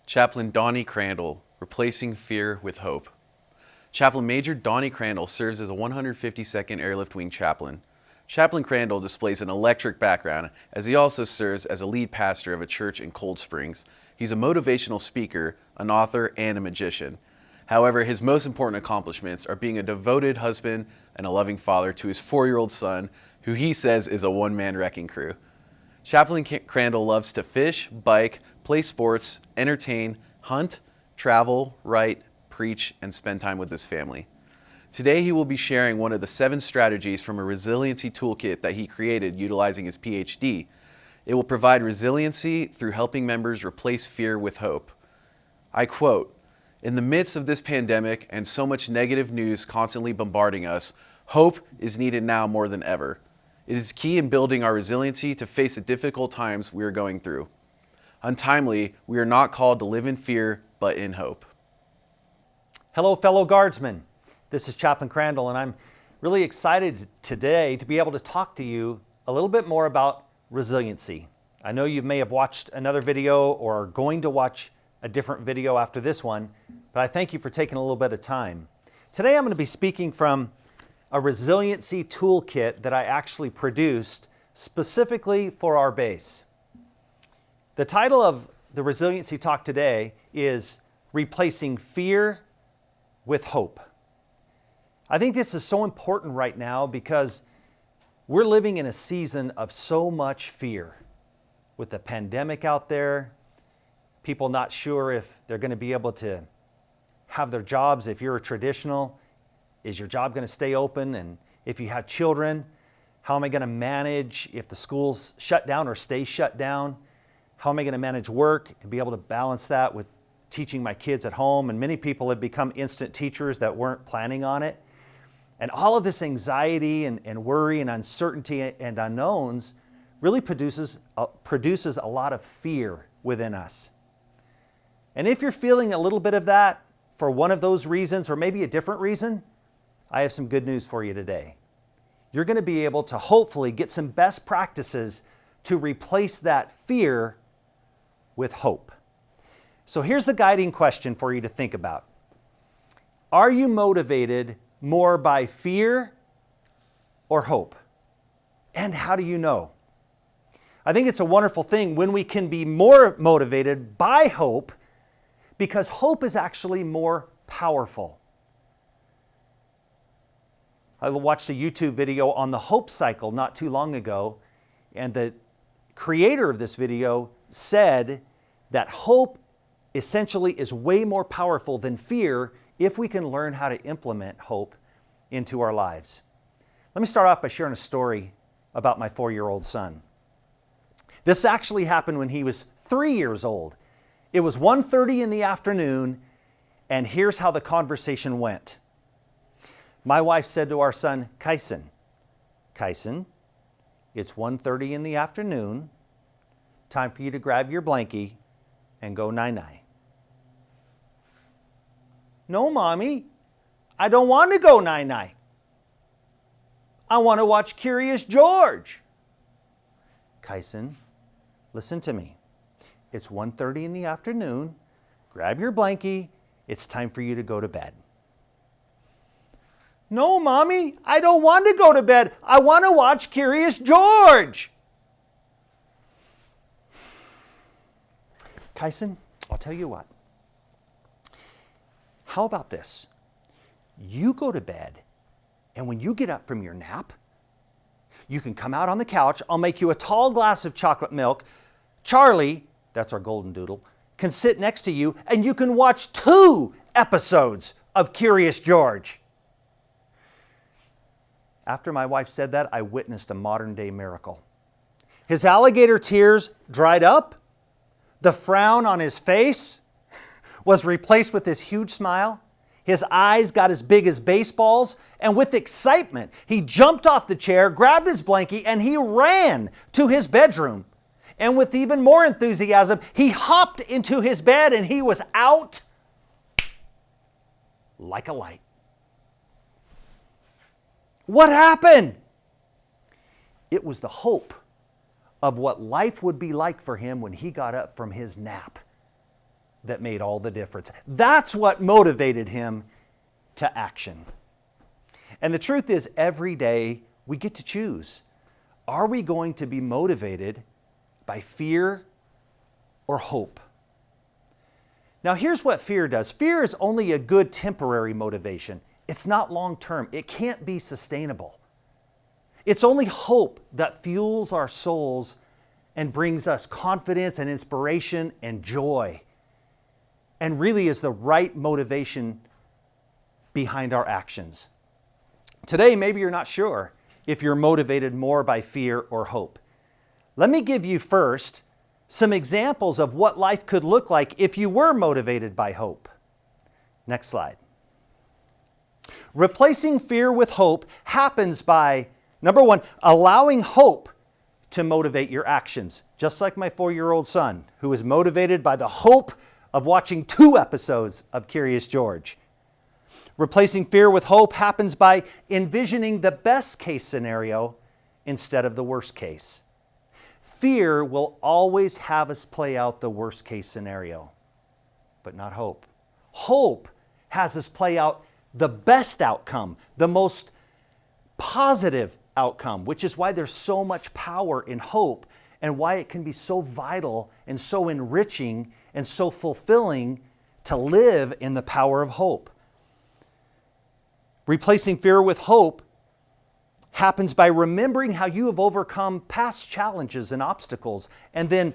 Chaplain Donnie Crandell, Replacing Fear with Hope. Chaplain Major Donnie Crandell serves as a 152nd Airlift Wing chaplain. Chaplain Crandell displays an electric background as he also serves as a lead pastor of a church in Cold Springs. He's a motivational speaker, an author, and a magician. However, his most important accomplishments are being a devoted husband and a loving father to his 4-year-old son, who he says is a one-man wrecking crew. Chaplain Crandell loves to fish, bike, play sports, entertain, hunt, travel, write, preach, and spend time with his family. Today he will be sharing one of the 7 strategies from a resiliency toolkit that he created utilizing his PhD. It will provide resiliency through helping members replace fear with hope. I quote, "In the midst of this pandemic and so much negative news constantly bombarding us, hope is needed now more than ever. It is key in building our resiliency to face the difficult times we are going through. Untimely, we are not called to live in fear, but in hope." Hello, fellow guardsmen. This is Chaplain Crandell, and I'm really excited today to be able to talk to you a little bit more about resiliency. I know you may have watched another video or are going to watch a different video after this one, but I thank you for taking a little bit of time. Today I'm going to be speaking from a resiliency toolkit that I actually produced specifically for our base. The title of the Resiliency Talk today is Replacing Fear with Hope. I think this is so important right now because we're living in a season of so much fear. With the pandemic out there, people not sure if they're going to be able to have their jobs. If you're a traditional, is your job going to stay open? And if you have children, how am I going to manage if the schools shut down or stay shut down? How am I going to manage work and be able to balance that with teaching my kids at home? And many people have become instant teachers that weren't planning on it. And all of this anxiety and worry and uncertainty and unknowns really produces a lot of fear within us. And if you're feeling a little bit of that for one of those reasons or maybe a different reason, I have some good news for you today. You're going to be able to hopefully get some best practices to replace that fear with hope. So here's the guiding question for you to think about. Are you motivated more by fear or hope? And how do you know? I think it's a wonderful thing when we can be more motivated by hope, because hope is actually more powerful. I watched a YouTube video on the hope cycle not too long ago, and the creator of this video said that hope essentially is way more powerful than fear if we can learn how to implement hope into our lives. Let me start off by sharing a story about my 4-year-old son. This actually happened when he was 3 years old. It was 1:30 in the afternoon, and here's how the conversation went. My wife said to our son, Kyson, it's 1:30 in the afternoon, time for you to grab your blankie and go night-night. No, Mommy, I don't want to go night-night. I want to watch Curious George. Kyson, listen to me. It's 1:30 in the afternoon, grab your blankie, it's time for you to go to bed. No, Mommy, I don't want to go to bed. I want to watch Curious George. Kyson, I'll tell you what. How about this? You go to bed, and when you get up from your nap, you can come out on the couch. I'll make you a tall glass of chocolate milk. Charlie, that's our golden doodle, can sit next to you, and you can watch 2 episodes of Curious George. After my wife said that, I witnessed a modern-day miracle. His alligator tears dried up. The frown on his face was replaced with this huge smile. His eyes got as big as baseballs, and with excitement, he jumped off the chair, grabbed his blankie, and he ran to his bedroom. And with even more enthusiasm, he hopped into his bed and he was out like a light. What happened? It was the hope of what life would be like for him when he got up from his nap. that made all the difference. That's what motivated him to action. And the truth is, every day we get to choose. Are we going to be motivated by fear or hope? Now, here's what fear does. Fear is only a good temporary motivation. It's not long-term. It can't be sustainable. It's only hope that fuels our souls and brings us confidence and inspiration and joy, and really is the right motivation behind our actions. Today, maybe you're not sure if you're motivated more by fear or hope. Let me give you first some examples of what life could look like if you were motivated by hope. Next slide. Replacing fear with hope happens by, number one, allowing hope to motivate your actions. Just like my 4-year-old son, who is motivated by the hope of watching 2 episodes of Curious George. Replacing fear with hope happens by envisioning the best case scenario instead of the worst case. Fear will always have us play out the worst case scenario, but not hope. Hope has us play out the best outcome, the most positive outcome, which is why there's so much power in hope and why it can be so vital and so enriching and so fulfilling to live in the power of hope. Replacing fear with hope happens by remembering how you have overcome past challenges and obstacles, and then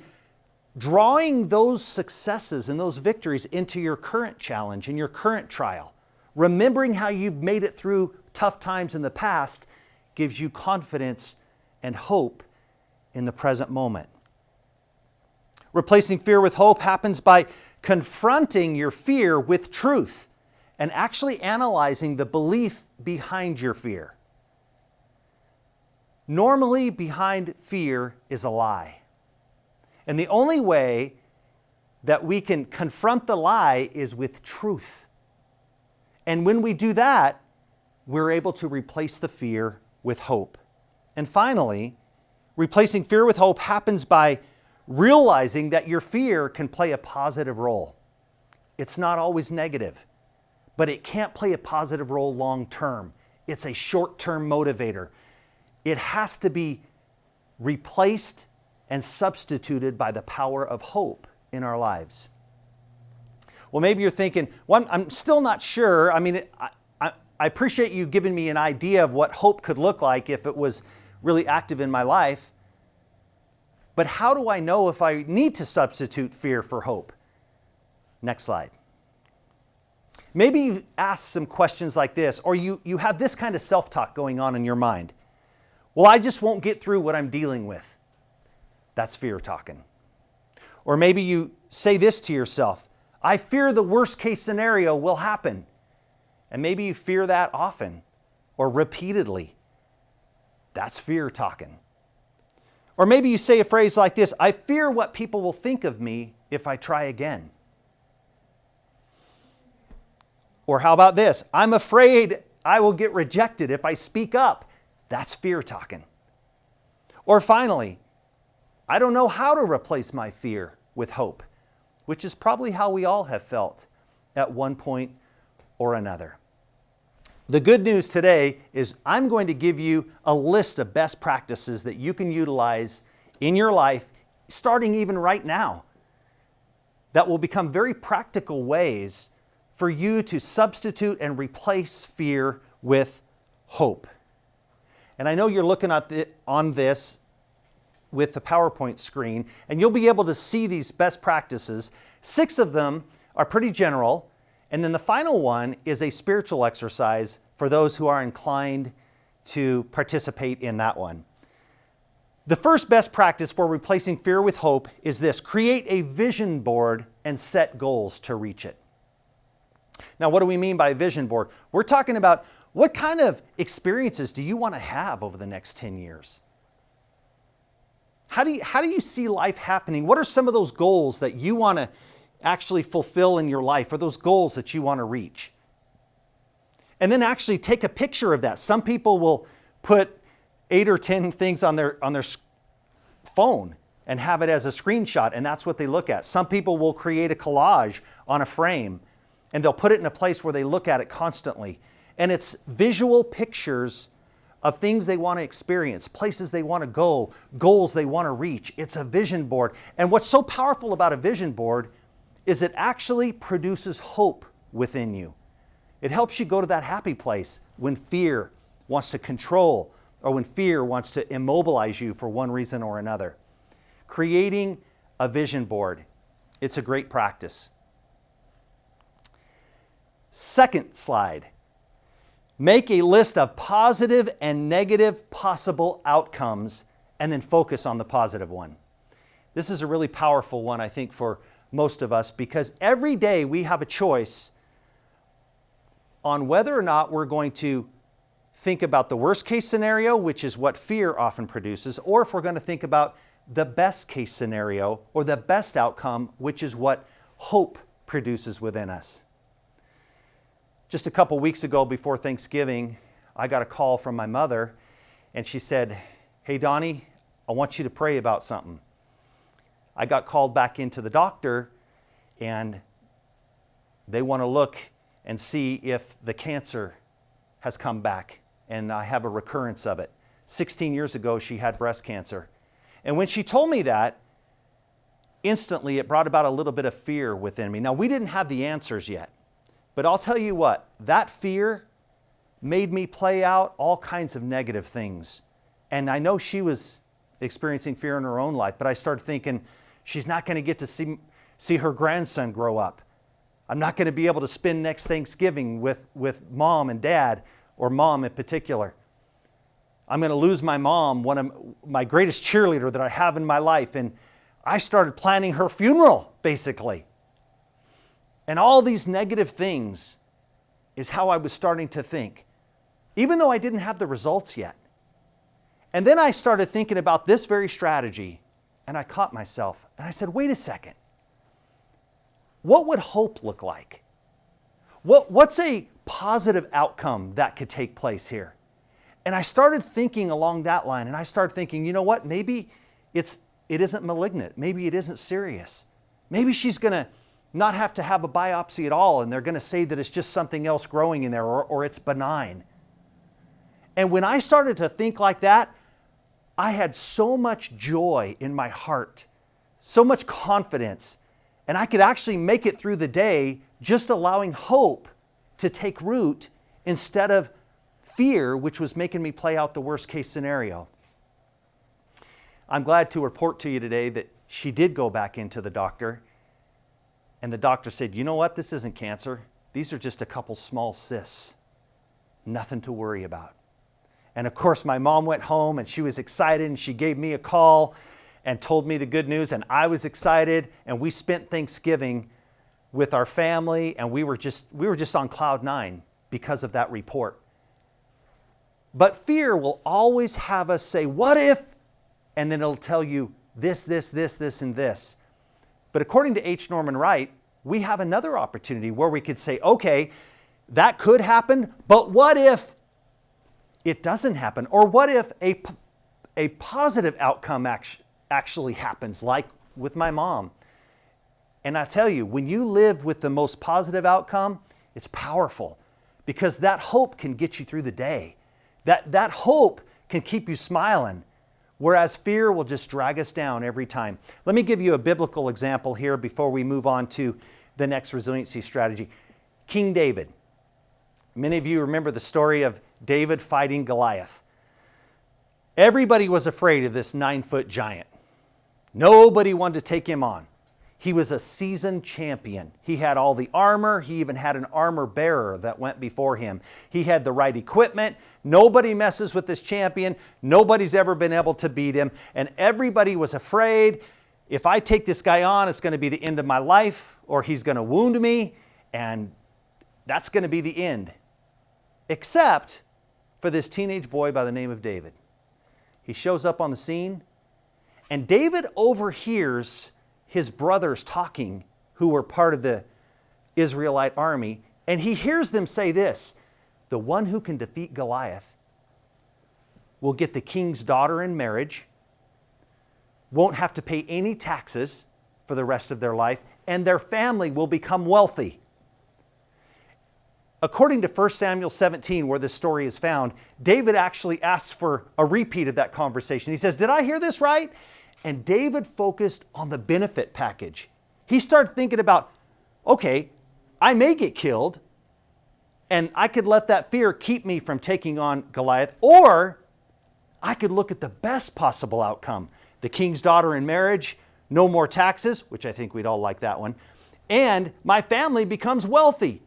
drawing those successes and those victories into your current challenge and your current trial. Remembering how you've made it through tough times in the past gives you confidence and hope in the present moment. Replacing fear with hope happens by confronting your fear with truth and actually analyzing the belief behind your fear. Normally, behind fear is a lie. And the only way that we can confront the lie is with truth. And when we do that, we're able to replace the fear with hope. And finally, replacing fear with hope happens by realizing that your fear can play a positive role. It's not always negative, but it can't play a positive role long term. It's a short-term motivator. It has to be replaced and substituted by the power of hope in our lives. Well, maybe you're thinking, well, I'm still not sure. I mean, I appreciate you giving me an idea of what hope could look like if it was really active in my life. But how do I know if I need to substitute fear for hope? Next slide. Maybe you ask some questions like this, or you have this kind of self-talk going on in your mind. Well, I just won't get through what I'm dealing with. That's fear talking. Or maybe you say this to yourself, I fear the worst case scenario will happen. And maybe you fear that often or repeatedly. That's fear talking. Or maybe you say a phrase like this, I fear what people will think of me if I try again. Or how about this? I'm afraid I will get rejected if I speak up. That's fear talking. Or finally, I don't know how to replace my fear with hope, which is probably how we all have felt at one point or another. The good news today is I'm going to give you a list of best practices that you can utilize in your life, starting even right now, that will become very practical ways for you to substitute and replace fear with hope. And I know you're looking at on this with the PowerPoint screen, and you'll be able to see these best practices. 6 of them are pretty general, and then the final one is a spiritual exercise for those who are inclined to participate in that one. The first best practice for replacing fear with hope is this: create a vision board and set goals to reach it. Now, what do we mean by a vision board? We're talking about what kind of experiences do you want to have over the next 10 years? How do you see life happening? What are some of those goals that you want to actually fulfill in your life, or those goals that you want to reach? And then actually take a picture of that. Some people will put 8 or 10 things on their phone and have it as a screenshot, and that's what they look at. Some people will create a collage on a frame, and they'll put it in a place where they look at it constantly. And it's visual pictures of things they want to experience, places they want to go, goals they want to reach. It's a vision board. And what's so powerful about a vision board is it actually produces hope within you. It helps you go to that happy place when fear wants to control or when fear wants to immobilize you for one reason or another. Creating a vision board, it's a great practice. Second slide. Make a list of positive and negative possible outcomes and then focus on the positive one. This is a really powerful one, I think, for most of us because every day we have a choice on whether or not we're going to think about the worst case scenario, which is what fear often produces, or if we're going to think about the best case scenario or the best outcome, which is what hope produces within us. Just a couple weeks ago before Thanksgiving, I got a call from my mother and she said, "Hey Donnie, I want you to pray about something." I got called back into the doctor and they want to look and see if the cancer has come back and I have a recurrence of it. 16 years ago, she had breast cancer. And when she told me that, instantly it brought about a little bit of fear within me. Now, we didn't have the answers yet. But I'll tell you what, that fear made me play out all kinds of negative things. And I know she was experiencing fear in her own life, but I started thinking, she's not going to get to see her grandson grow up. I'm not going to be able to spend next Thanksgiving with mom and dad, or mom in particular. I'm going to lose my mom, one of my greatest cheerleader that I have in my life. And I started planning her funeral, basically. And all these negative things is how I was starting to think, even though I didn't have the results yet. And then I started thinking about this very strategy, and I caught myself, and I said, wait a second. What would hope look like? What's a positive outcome that could take place here? And I started thinking along that line, and I started thinking, you know what? Maybe it isn't malignant. Maybe it isn't serious. Maybe she's going to not have to have a biopsy at all, and they're going to say that it's just something else growing in there, or it's benign. And when I started to think like that, I had so much joy in my heart, so much confidence, and I could actually make it through the day just allowing hope to take root instead of fear, which was making me play out the worst case scenario. I'm glad to report to you today that she did go back into the doctor. And the doctor said, you know what, this isn't cancer. These are just a couple small cysts. Nothing to worry about. And of course, my mom went home and she was excited and she gave me a call and told me the good news, and I was excited, and we spent Thanksgiving with our family, and we were just on cloud nine because of that report. But fear will always have us say, what if? And then it'll tell you this, and this. But according to H. Norman Wright, we have another opportunity where we could say, okay, that could happen, but what if it doesn't happen? Or what if a positive outcome actually happens, like with my mom? And I tell you, when you live with the most positive outcome, it's powerful because that hope can get you through the day. That hope can keep you smiling. Whereas fear will just drag us down every time. Let me give you a biblical example here before we move on to the next resiliency strategy. King David. Many of you remember the story of David fighting Goliath. Everybody was afraid of this 9-foot giant. Nobody wanted to take him on. He was a seasoned champion. He had all the armor. He even had an armor bearer that went before him. He had the right equipment. Nobody messes with this champion. Nobody's ever been able to beat him. And everybody was afraid, if I take this guy on, it's going to be the end of my life, or he's going to wound me, and that's going to be the end. Except for this teenage boy by the name of David. He shows up on the scene, and David overhears his brothers talking, who were part of the Israelite army, and he hears them say this: the one who can defeat Goliath will get the king's daughter in marriage, won't have to pay any taxes for the rest of their life, and their family will become wealthy. According to 1 Samuel 17, where this story is found, David actually asks for a repeat of that conversation. He says, did I hear this right? And David focused on the benefit package. He started thinking about, okay, I may get killed, and I could let that fear keep me from taking on Goliath, or I could look at the best possible outcome. The king's daughter in marriage, no more taxes, which I think we'd all like that one, and my family becomes wealthy.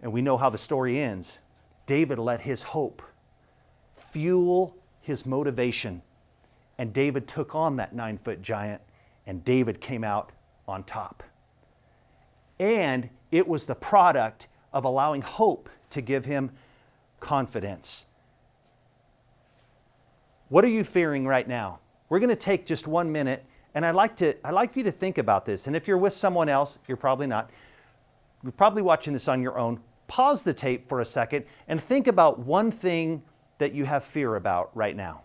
And we know how the story ends. David let his hope fuel his motivation. And David took on that 9-foot giant, and David came out on top. And it was the product of allowing hope to give him confidence. What are you fearing right now? We're going to take just 1 minute, and I'd like for you to think about this. And if you're with someone else, you're probably not. You're probably watching this on your own. Pause the tape for a second and think about one thing that you have fear about right now.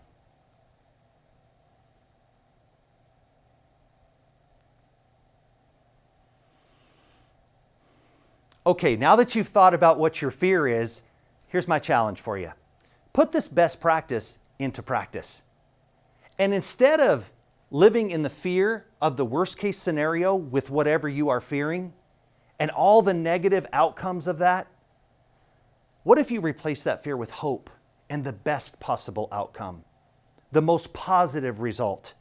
Okay, now that you've thought about what your fear is, here's my challenge for you. Put this best practice into practice. And instead of living in the fear of the worst case scenario with whatever you are fearing and all the negative outcomes of that, what if you replace that fear with hope and the best possible outcome, the most positive result?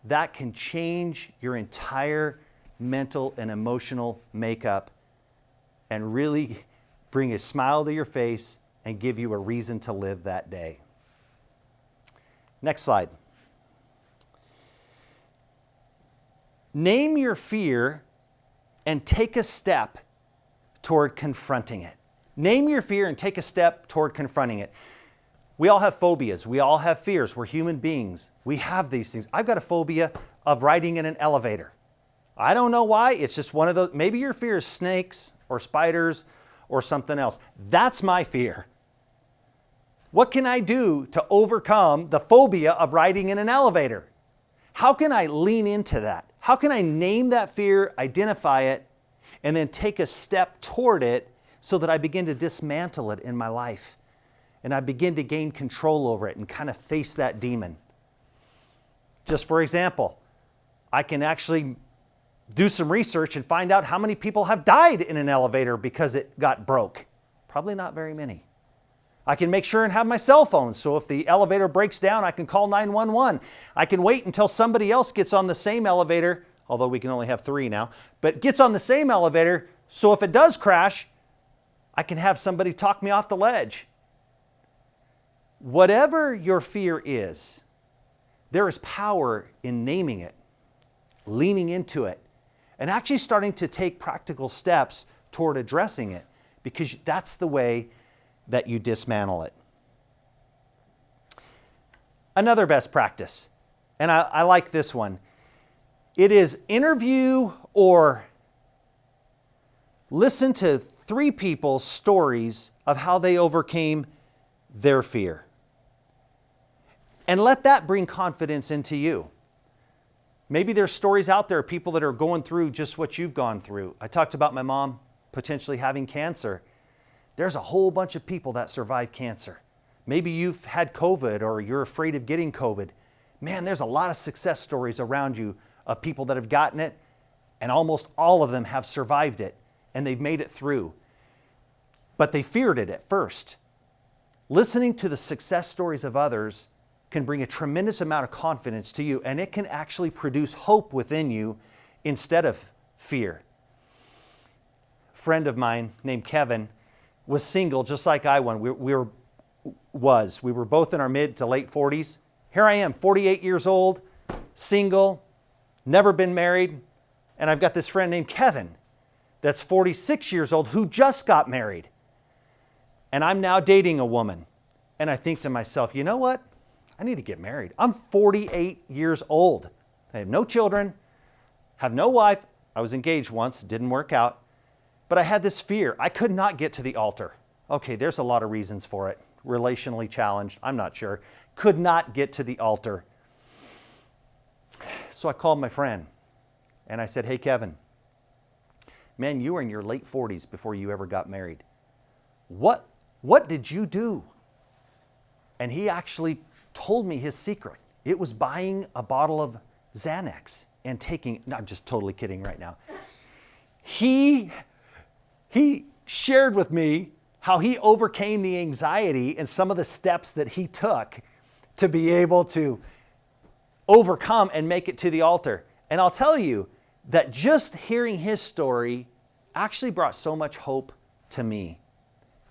That can change your entire mental and emotional makeup and really bring a smile to your face and give you a reason to live that day. Next slide. Name your fear and take a step toward confronting it. Name your fear and take a step toward confronting it. We all have phobias. We all have fears. We're human beings. We have these things. I've got a phobia of riding in an elevator. I don't know why. It's just one of those. Maybe your fear is snakes or spiders or something else. That's my fear. What can I do to overcome the phobia of riding in an elevator? How can I lean into that? How can I name that fear, identify it, and then take a step toward it so that I begin to dismantle it in my life and I begin to gain control over it and kind of face that demon? Just for example, I can actually do some research and find out how many people have died in an elevator because it got broke. Probably not very many. I can make sure and have my cell phone, so if the elevator breaks down, I can call 911. I can wait until somebody else gets on the same elevator, although we can only have 3 now, but gets on the same elevator, so if it does crash, I can have somebody talk me off the ledge. Whatever your fear is, there is power in naming it, leaning into it, and actually starting to take practical steps toward addressing it, because that's the way that you dismantle it. Another best practice, and I like this one. It is interview or listen to 3 people's stories of how they overcame their fear. And let that bring confidence into you. Maybe there's stories out there, people that are going through just what you've gone through. I talked about my mom potentially having cancer. There's a whole bunch of people that survive cancer. Maybe you've had COVID or you're afraid of getting COVID. Man, there's a lot of success stories around you of people that have gotten it, and almost all of them have survived it and they've made it through. But they feared it at first. Listening to the success stories of others can bring a tremendous amount of confidence to you, and it can actually produce hope within you instead of fear. A friend of mine named Kevin was single just like I was. We were both in our mid to late 40s. Here I am, 48 years old, single, never been married, and I've got this friend named Kevin that's 46 years old who just got married. And I'm now dating a woman. And I think to myself, you know what? I need to get married. I'm 48 years old. I have no children, have no wife. I was engaged once, didn't work out. But I had this fear. I could not get to the altar. Okay, there's a lot of reasons for it. Relationally challenged, I'm not sure. Could not get to the altar. So I called my friend and I said, hey, Kevin, man, you were in your late 40s before you ever got married. What did you do? And he actually told me his secret. It was buying a bottle of Xanax and taking, no, I'm just totally kidding right now. He shared with me how he overcame the anxiety and some of the steps that he took to be able to overcome and make it to the altar. And I'll tell you that just hearing his story actually brought so much hope to me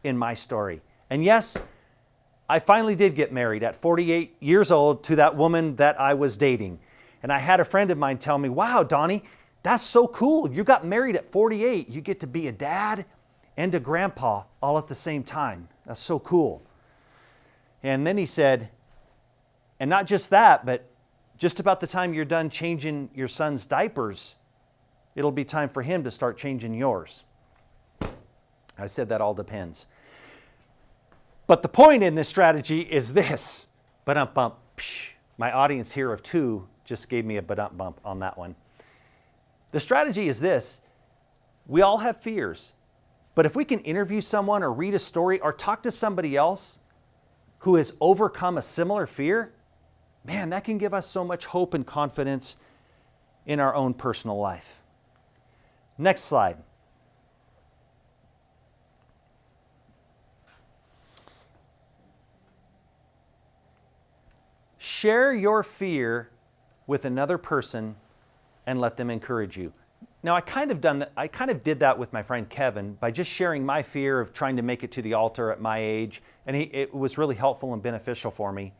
in my story. And yes, I finally did get married at 48 years old to that woman that I was dating. And I had a friend of mine tell me, wow, Donnie, that's so cool. You got married at 48. You get to be a dad and a grandpa all at the same time. That's so cool. And then he said, and not just that, but just about the time you're done changing your son's diapers, it'll be time for him to start changing yours. I said that all depends. But the point in this strategy is this. Ba-dum bump. My audience here of 2 just gave me a ba-dum bump on that one. The strategy is this. We all have fears. But if we can interview someone or read a story or talk to somebody else who has overcome a similar fear, man, that can give us so much hope and confidence in our own personal life. Next slide. Share your fear with another person and let them encourage you. Now, I kind of did that with my friend Kevin by just sharing my fear of trying to make it to the altar at my age, and it was really helpful and beneficial for me.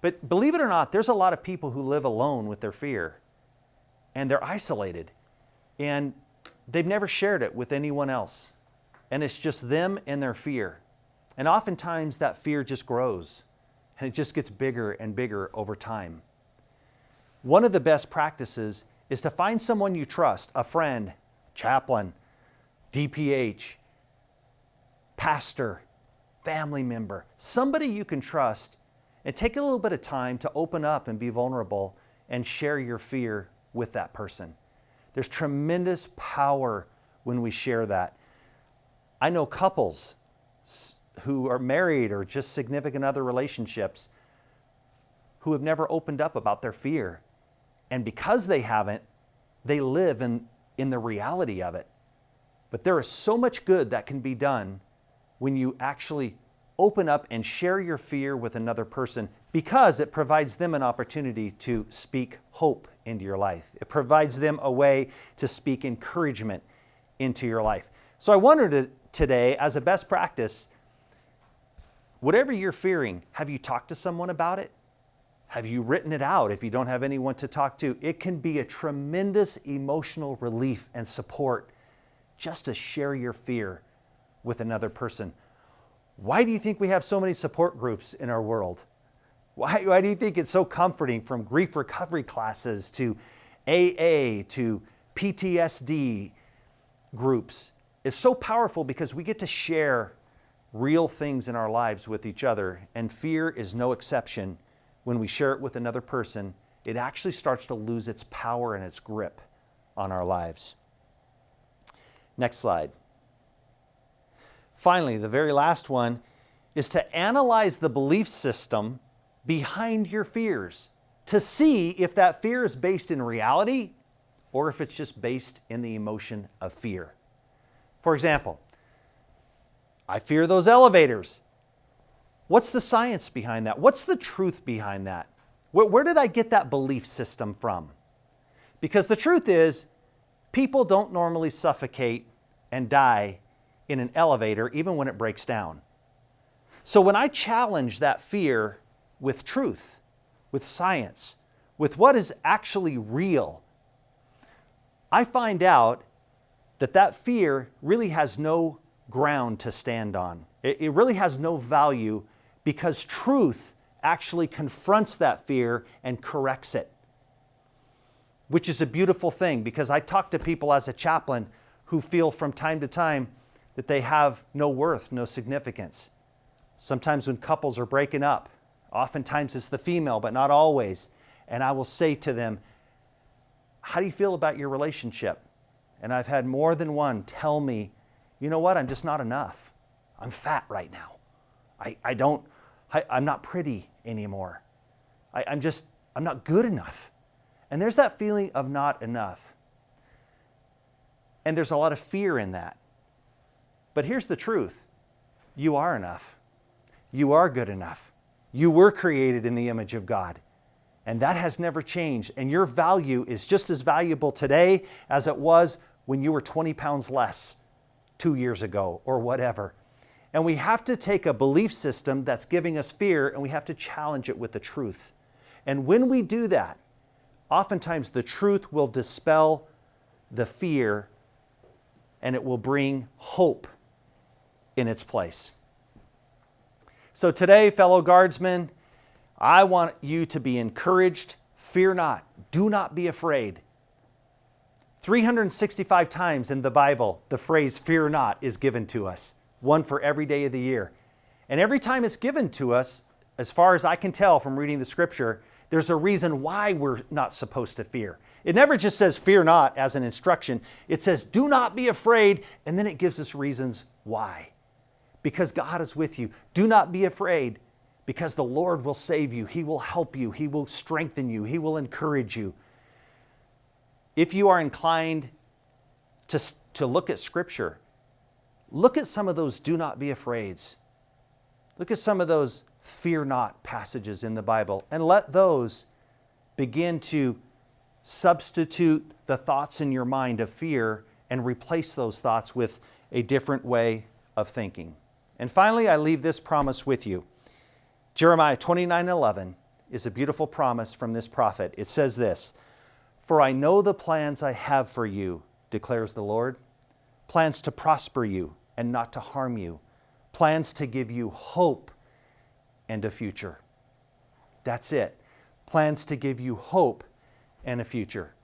But believe it or not, there's a lot of people who live alone with their fear, and they're isolated, and they've never shared it with anyone else, and it's just them and their fear. And oftentimes that fear just grows, and it just gets bigger and bigger over time. One of the best practices is to find someone you trust, a friend, chaplain, DPH, pastor, family member, somebody you can trust, and take a little bit of time to open up and be vulnerable and share your fear with that person. There's tremendous power when we share that. I know couples who are married or just significant other relationships who have never opened up about their fear. And because they haven't, they live in the reality of it. But there is so much good that can be done when you actually open up and share your fear with another person, because it provides them an opportunity to speak hope into your life. It provides them a way to speak encouragement into your life. So I wondered today, as a best practice, whatever you're fearing, have you talked to someone about it? Have you written it out if you don't have anyone to talk to? It can be a tremendous emotional relief and support just to share your fear with another person. Why do you think we have so many support groups in our world? Why do you think it's so comforting, from grief recovery classes to AA to PTSD groups? It's so powerful because we get to share real things in our lives with each other, and fear is no exception. When we share it with another person, it actually starts to lose its power and its grip on our lives. Next slide. Finally, the very last one is to analyze the belief system behind your fears to see if that fear is based in reality or if it's just based in the emotion of fear. For example, I fear those elevators. What's the science behind that? What's the truth behind that? Where did I get that belief system from? Because the truth is, people don't normally suffocate and die in an elevator, even when it breaks down. So when I challenge that fear with truth, with science, with what is actually real, I find out that fear really has no ground to stand on. It really has no value, because truth actually confronts that fear and corrects it, which is a beautiful thing, because I talk to people as a chaplain who feel from time to time that they have no worth, no significance. Sometimes when couples are breaking up, oftentimes it's the female, but not always. And I will say to them, how do you feel about your relationship? And I've had more than one tell me, you know what, I'm just not enough. I'm fat right now. I'm not pretty anymore. I'm not good enough. And there's that feeling of not enough. And there's a lot of fear in that. But here's the truth. You are enough. You are good enough. You were created in the image of God. And that has never changed. And your value is just as valuable today as it was when you were 20 pounds less 2 years ago or whatever. And we have to take a belief system that's giving us fear and we have to challenge it with the truth. And when we do that, oftentimes the truth will dispel the fear and it will bring hope in its place. So today, fellow guardsmen, I want you to be encouraged. Fear not. Do not be afraid. 365 times in the Bible, the phrase fear not is given to us, one for every day of the year. And every time it's given to us, as far as I can tell from reading the scripture, there's a reason why we're not supposed to fear. It never just says fear not as an instruction. It says do not be afraid, and then it gives us reasons why. Because God is with you. Do not be afraid, because the Lord will save you. He will help you. He will strengthen you. He will encourage you. If you are inclined to look at Scripture, look at some of those do not be afraids. Look at some of those fear not passages in the Bible, and let those begin to substitute the thoughts in your mind of fear and replace those thoughts with a different way of thinking. And finally, I leave this promise with you. Jeremiah 29:11 is a beautiful promise from this prophet. It says this, "For I know the plans I have for you, declares the Lord, plans to prosper you and not to harm you, plans to give you hope and a future." That's it. Plans to give you hope and a future.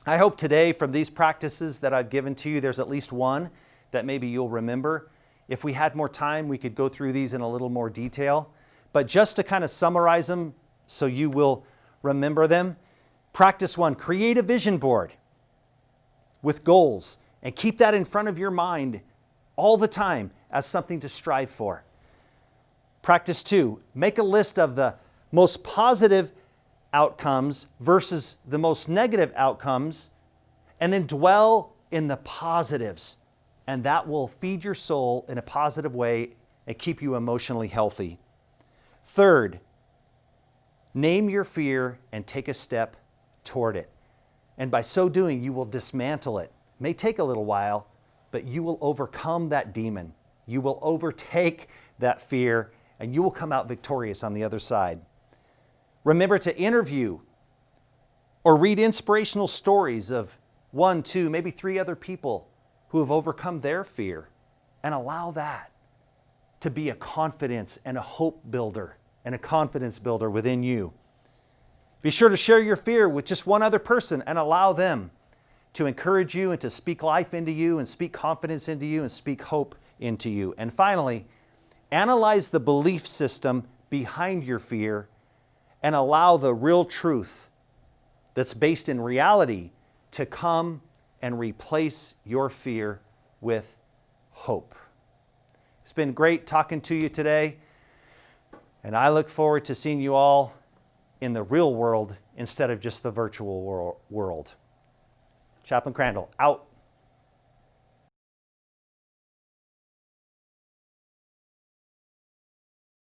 I hope today from these practices that I've given to you, there's at least one that maybe you'll remember. If we had more time, we could go through these in a little more detail. But just to kind of summarize them so you will remember them, practice one, create a vision board with goals and keep that in front of your mind all the time as something to strive for. Practice two, make a list of the most positive outcomes versus the most negative outcomes, and then dwell in the positives. And that will feed your soul in a positive way and keep you emotionally healthy. Third, name your fear and take a step toward it. And by so doing, you will dismantle it. It may take a little while, but you will overcome that demon. You will overtake that fear, and you will come out victorious on the other side. Remember to interview or read inspirational stories of 1, 2, maybe 3 other people who have overcome their fear, and allow that to be a confidence and a hope builder and a confidence builder within you. Be sure to share your fear with just one other person and allow them to encourage you and to speak life into you and speak confidence into you and speak hope into you. And finally, analyze the belief system behind your fear and allow the real truth that's based in reality to come and replace your fear with hope. It's been great talking to you today, and I look forward to seeing you all in the real world instead of just the virtual world. Chaplain Crandell, out.